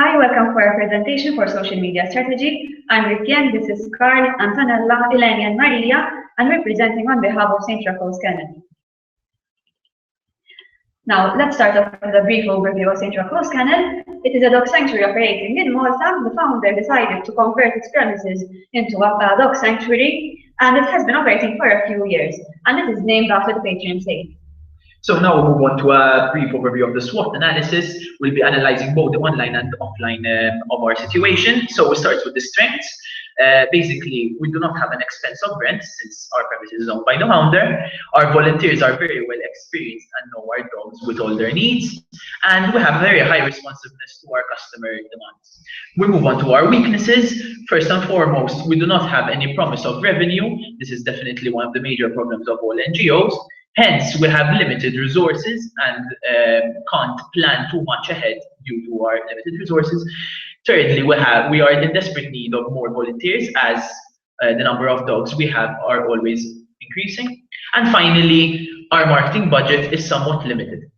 Hi, welcome for our presentation for social media strategy. I'm Rikian, this is Carl, Antonella, Eleni, and Maria, and we're presenting on behalf of St.Rocco's Kennel. Now, let's start off with a brief overview of St.Rocco's Kennel. It is a dog sanctuary operating in Malta. The founder decided to convert its premises into a dog sanctuary, and it has been operating for a few years, and it is named after the patron saint. So now we'll move on to a brief overview of the SWOT analysis. We'll be analyzing both the online and offline of our situation. So we'll start with the strengths. Basically, we do not have an expense of rent since our premises is owned by the founder. Our volunteers are very well experienced and know our dogs with all their needs. And we have very high responsiveness to our customer demands. We move on to our weaknesses. First and foremost, we do not have any promise of revenue. This is definitely one of the major problems of all NGOs. Hence, we have limited resources and can't plan too much ahead due to our limited resources. Thirdly, we are in desperate need of more volunteers as the number of dogs we have are always increasing. And finally, our marketing budget is somewhat limited.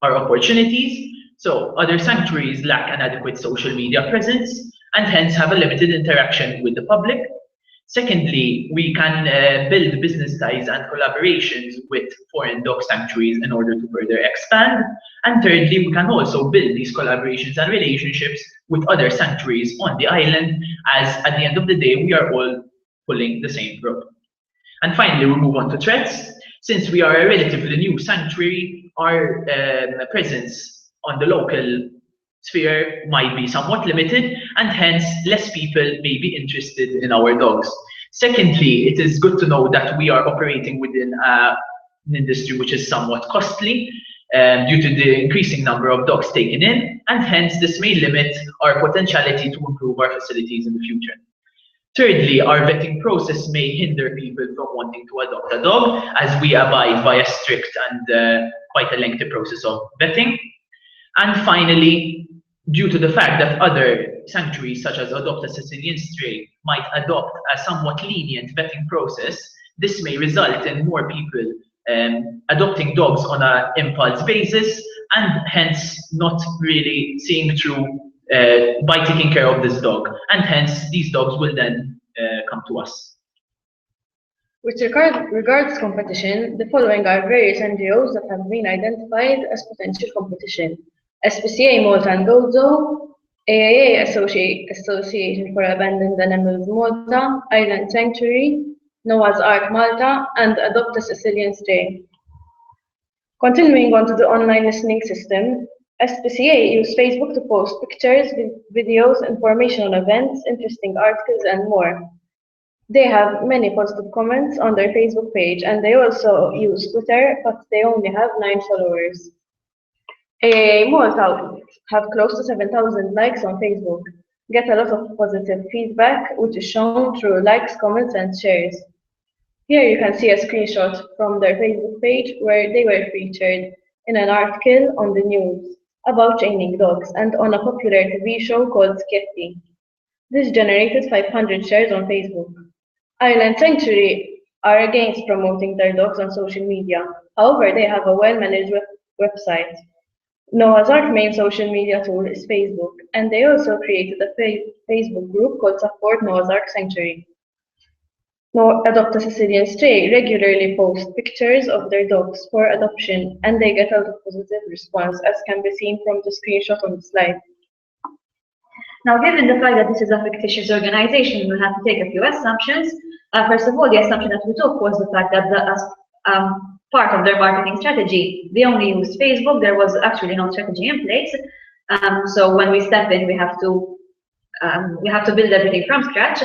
Our opportunities, so other sanctuaries lack an adequate social media presence and hence have a limited interaction with the public. Secondly, we can build business ties and collaborations with foreign dog sanctuaries in order to further expand. And thirdly, we can also build these collaborations and relationships with other sanctuaries on the island, as at the end of the day, we are all pulling the same rope. And finally, we move on to threats. Since we are a relatively new sanctuary, our presence on the local sphere might be somewhat limited, and hence less people may be interested in our dogs. Secondly, it is good to know that we are operating within an industry which is somewhat costly due to the increasing number of dogs taken in, and hence this may limit our potentiality to improve our facilities in the future. Thirdly, our vetting process may hinder people from wanting to adopt a dog, as we abide by a strict and quite a lengthy process of vetting. And finally, due to the fact that other sanctuaries such as Adopt a Sicilian Stray might adopt a somewhat lenient vetting process, this may result in more people adopting dogs on an impulse basis and hence not really seeing through by taking care of this dog, and hence these dogs will then come to us. With regards to competition, the following are various NGOs that have been identified as potential competition: SPCA Malta and Gozo, AAA Association for Abandoned Animals Malta, Island Sanctuary, Noah's Ark Malta, and Adopt a Sicilian Stray. Continuing on to the online listening system, SPCA used Facebook to post pictures, videos, informational events, interesting articles, and more. They have many positive comments on their Facebook page, and they also use Twitter, but they only have 9 followers. AAA Malta have close to 7,000 likes on Facebook, get a lot of positive feedback, which is shown through likes, comments, and shares. Here you can see a screenshot from their Facebook page where they were featured in an article on the news about training dogs and on a popular TV show called Sketty. This generated 500 shares on Facebook. Island Sanctuary are against promoting their dogs on social media. However, they have a well-managed website. Noah's Ark main social media tool is Facebook, and they also created a Facebook group called Support Noah's Ark Sanctuary. Adopt a Sicilian Stray regularly post pictures of their dogs for adoption, and they get a lot of positive response, as can be seen from the screenshot on the slide. Now, given the fact that this is a fictitious organization, we'll have to take a few assumptions. First of all, the assumption that we took was the fact that part of their marketing strategy, they only used Facebook. There was actually no strategy in place. So when we step in, we have to build everything from scratch.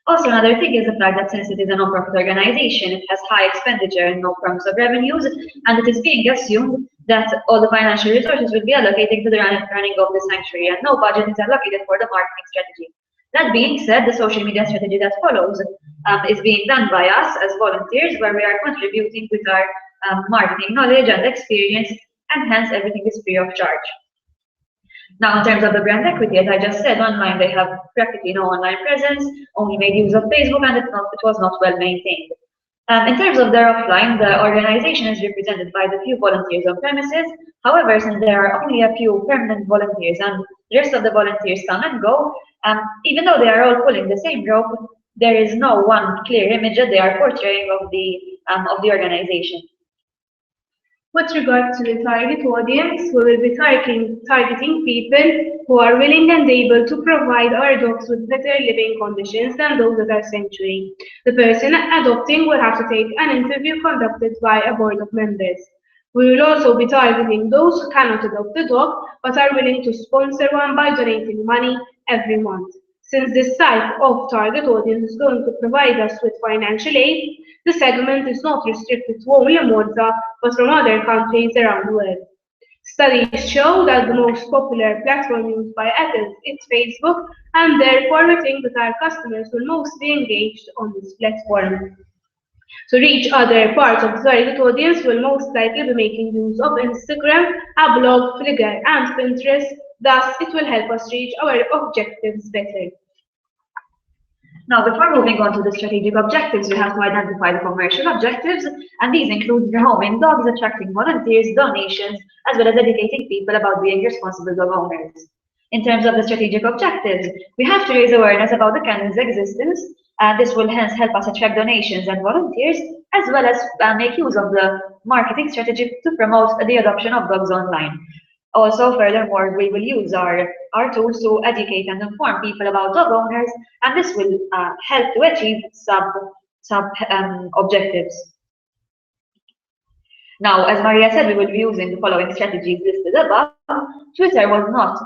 Also, another thing is the fact that since it is a non-profit organization, it has high expenditure and no promise of revenues, and it is being assumed that all the financial resources will be allocated to the running of the sanctuary, and no budget is allocated for the marketing strategy. That being said, the social media strategy that follows is being done by us as volunteers, where we are contributing with our marketing knowledge and experience, and hence everything is free of charge. Now, in terms of the brand equity, as I just said, online they have practically no online presence, only made use of Facebook, and it was not well maintained. In terms of their offline, the organization is represented by the few volunteers on premises. However, since there are only a few permanent volunteers and the rest of the volunteers come and go, even though they are all pulling the same rope, there is no one clear image that they are portraying of the organization. With regard to the target audience, we will be targeting people who are willing and able to provide our dogs with better living conditions than those at our sanctuary. The person adopting will have to take an interview conducted by a board of members. We will also be targeting those who cannot adopt a dog but are willing to sponsor one by donating money every month. Since this type of target audience is going to provide us with financial aid, the segment is not restricted to only Malta, but from other countries around the world. Studies show that the most popular platform used by adults is Facebook, and therefore we think that our customers will mostly engage on this platform. To reach other parts of the target audience, we'll most likely be making use of Instagram, a blog, Flickr, and Pinterest. Thus, it will help us reach our objectives better. Now, before moving on to the strategic objectives, we have to identify the commercial objectives, and these include rehoming dogs, attracting volunteers, donations, as well as educating people about being responsible dog owners. In terms of the strategic objectives, we have to raise awareness about the kennel's existence, and this will hence help us attract donations and volunteers, as well as make use of the marketing strategy to promote the adoption of dogs online. Also, furthermore, we will use our tools to educate and inform people about dog owners, and this will help to achieve sub objectives. Now, as Maria said, we will be using the following strategies listed above. Twitter was not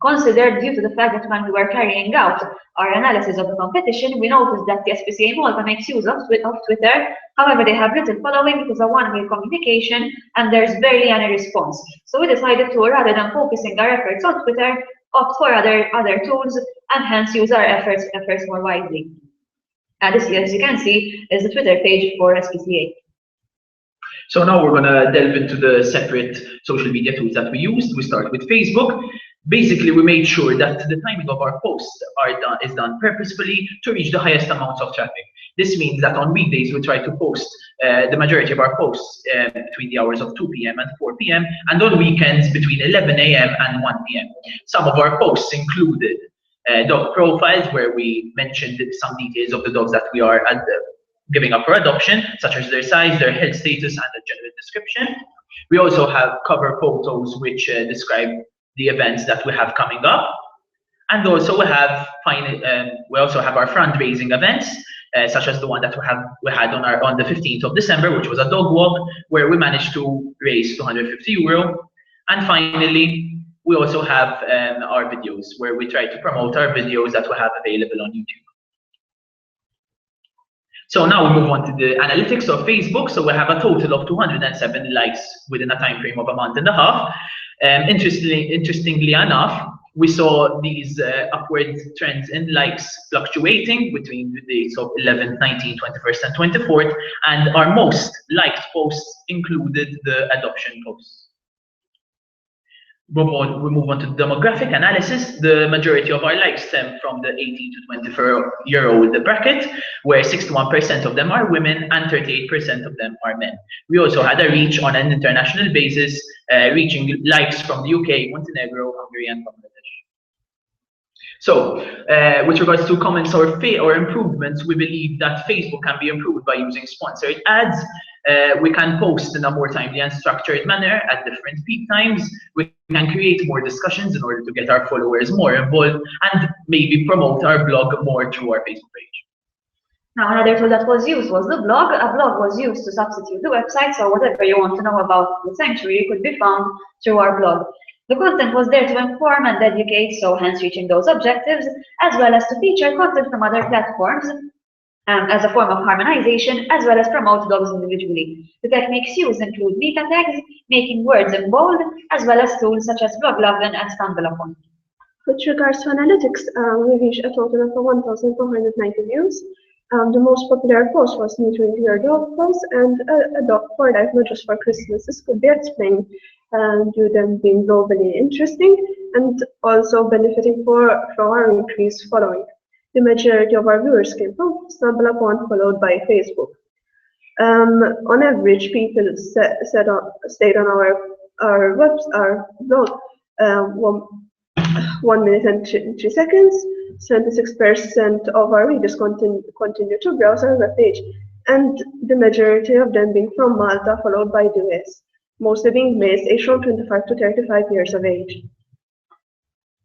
considered due to the fact that when we were carrying out our analysis of the competition, we noticed that the SPCA Malta makes use of Twitter. However, they have little following, it is a one-way communication, and there's barely any response. So we decided to, rather than focusing our efforts on Twitter, opt for other tools and hence use our efforts more wisely. This, as you can see, is the Twitter page for SPCA. So now we're going to delve into the separate social media tools that we used. We start with Facebook. Basically, we made sure that the timing of our posts is done purposefully to reach the highest amounts of traffic. This means that on weekdays, we try to post the majority of our posts between the hours of 2 p.m. and 4 p.m. and on weekends between 11 a.m. and 1 p.m. Some of our posts included dog profiles where we mentioned some details of the dogs that we are giving up for adoption, such as their size, their health status, and a general description. We also have cover photos which describe the events that we have coming up, and also we have our fundraising events, such as the one that we had on the 15th of December, which was a dog walk, where we managed to raise €250. And finally, we also have our videos, where we try to promote our videos that we have available on YouTube. So now we move on to the analytics of Facebook. So we have a total of 207 likes within a time frame of a month and a half. Interestingly enough, we saw these upward trends in likes fluctuating between the dates of 11th, 19th, 21st, and 24th. And our most liked posts included the adoption posts. We move on to demographic analysis. The majority of our likes stem from the 18 to 24-year-old bracket, where 61% of them are women and 38% of them are men. We also had a reach on an international basis, reaching likes from the UK, Montenegro, Hungary, and Bangladesh. So, with regards to comments or improvements, we believe that Facebook can be improved by using sponsored ads. We can post in a more timely and structured manner at different peak times. We can create more discussions in order to get our followers more involved and maybe promote our blog more through our Facebook page. Now, another tool that was used was the blog. A blog was used to substitute the website, so whatever you want to know about the sanctuary could be found through our blog. The content was there to inform and educate, so hence reaching those objectives, as well as to feature content from other platforms as a form of harmonization, as well as promote dogs individually. The techniques used include meta tags, making words in bold, as well as tools such as bloglovin and StumbleUpon. With regards to analytics, we reached a total of 1,490 views. The most popular post was neutering your dog post and a dog for life, not just for Christmas. This could be explained due to them being globally interesting and also benefiting from our increased following. The majority of our viewers came from StumbleUpon, followed by Facebook. On average, people stayed on our blog 1 minute and 3 seconds. 76% of our readers continue to browse our webpage, and the majority of them being from Malta, followed by the US, mostly being males aged from 25 to 35 years of age.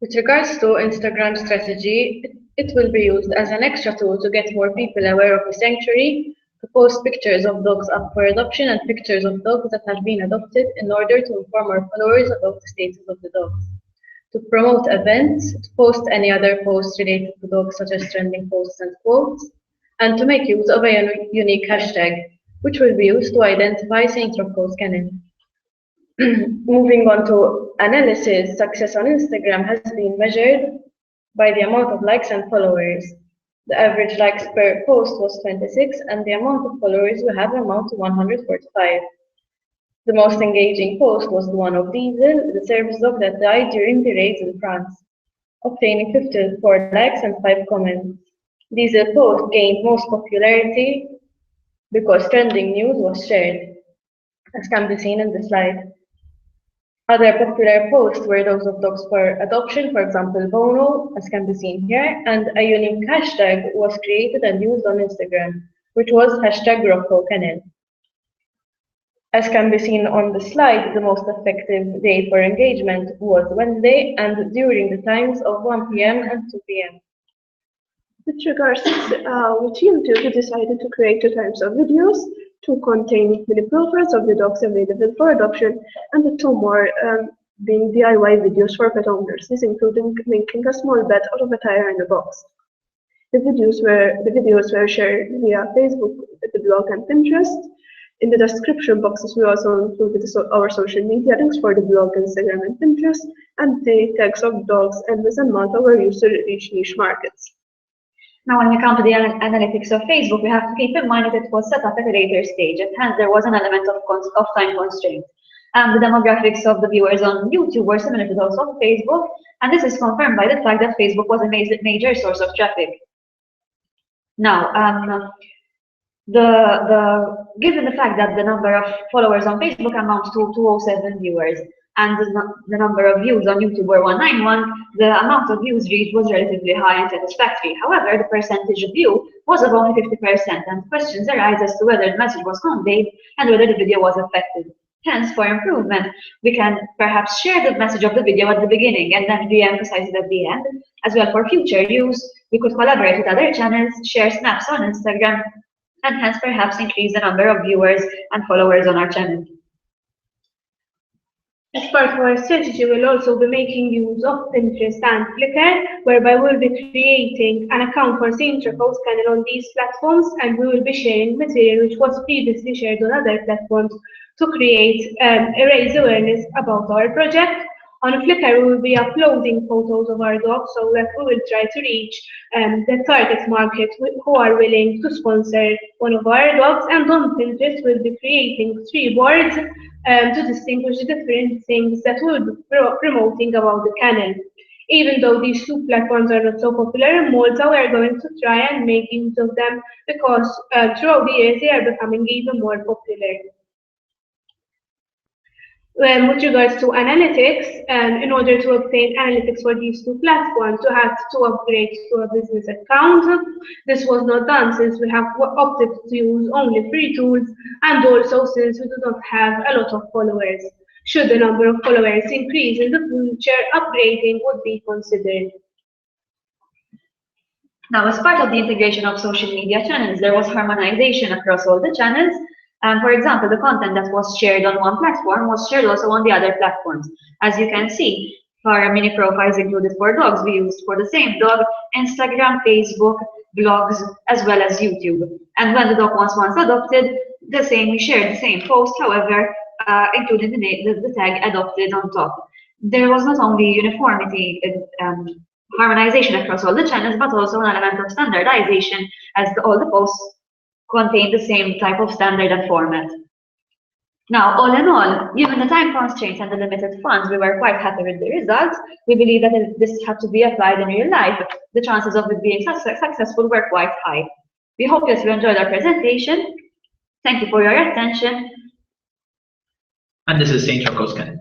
With regards to Instagram strategy, it will be used as an extra tool to get more people aware of the sanctuary, to post pictures of dogs up for adoption and pictures of dogs that have been adopted in order to inform our followers about the status of the dogs, to promote events, to post any other posts related to dogs such as trending posts and quotes, and to make use of a unique hashtag, which will be used to identify St.Rocco's Kennel. Moving on to analysis, success on Instagram has been measured by the amount of likes and followers. The average likes per post was 26, and the amount of followers we have amount to 145. The most engaging post was the one of Diesel, the service dog that died during the raids in France, obtaining 54 likes and 5 comments. Diesel post gained most popularity because trending news was shared, as can be seen in the slide. Other popular posts were those of dogs for adoption, for example, Bono, as can be seen here, and a unique hashtag was created and used on Instagram, which was #RoccoKennel. As can be seen on the slide, the most effective day for engagement was Wednesday and during the times of 1 p.m. and 2 p.m. With regards with YouTube, we decided to create 2 types of videos, 2 containing mini profiles of the dogs available for adoption, and the 2 more being DIY videos for pet owners. This including making a small bed out of a tire in a box. The videos were shared via Facebook, the blog, and Pinterest. In the description boxes, we also included our social media links for the blog, Instagram, and Pinterest, and the tags of dogs, Elvis, and Malta were used to reach niche markets. Now, when we come to the analytics of Facebook, we have to keep in mind that it was set up at a later stage, and hence there was an element of time constraint. The demographics of the viewers on YouTube were similar to those of Facebook, and this is confirmed by the fact that Facebook was a major source of traffic. Now, given the fact that the number of followers on Facebook amounts to 207 viewers, and the number of views on YouTube were 191, the amount of views reached was relatively high and satisfactory. However, the percentage of view was of only 50%, and questions arise as to whether the message was conveyed and whether the video was effective. Hence, for improvement, we can perhaps share the message of the video at the beginning and then re-emphasize it at the end. As well, for future use, we could collaborate with other channels, share snaps on Instagram, and hence perhaps increase the number of viewers and followers on our channel. As part of our strategy, we'll also be making use of Pinterest and Flickr, whereby we'll be creating an account for St.Rocco's Kennel on these platforms, and we will be sharing material which was previously shared on other platforms to raise awareness about our project. On Flickr, we will be uploading photos of our dogs so that we will try to reach the target market who are willing to sponsor one of our dogs. And on Pinterest, we'll be creating 3 boards to distinguish the different things that we'll be promoting about the kennel. Even though these 2 platforms are not so popular in Malta, we are going to try and make use of them because throughout the years they are becoming even more popular. With regards to analytics, in order to obtain analytics for these 2 platforms, we had to upgrade to a business account. This was not done since we have opted to use only free tools, and also since we do not have a lot of followers. Should the number of followers increase in the future, upgrading would be considered. Now, as part of the integration of social media channels, there was harmonization across all the channels. For example, the content that was shared on one platform was shared also on the other platforms. As you can see, for mini profiles included for dogs, we used for the same dog Instagram, Facebook, blogs, as well as YouTube. And when the dog was once adopted, we shared the same post, however, including the tag adopted on top. There was not only uniformity, harmonization across all the channels, but also an element of standardization, as all the posts contain the same type of standard and format. Now, all in all, given the time constraints and the limited funds, we were quite happy with the results. We believe that if this had to be applied in real life, the chances of it being successful were quite high. We hope that you enjoyed our presentation. Thank you for your attention. And this is St. Rocco's Kennel.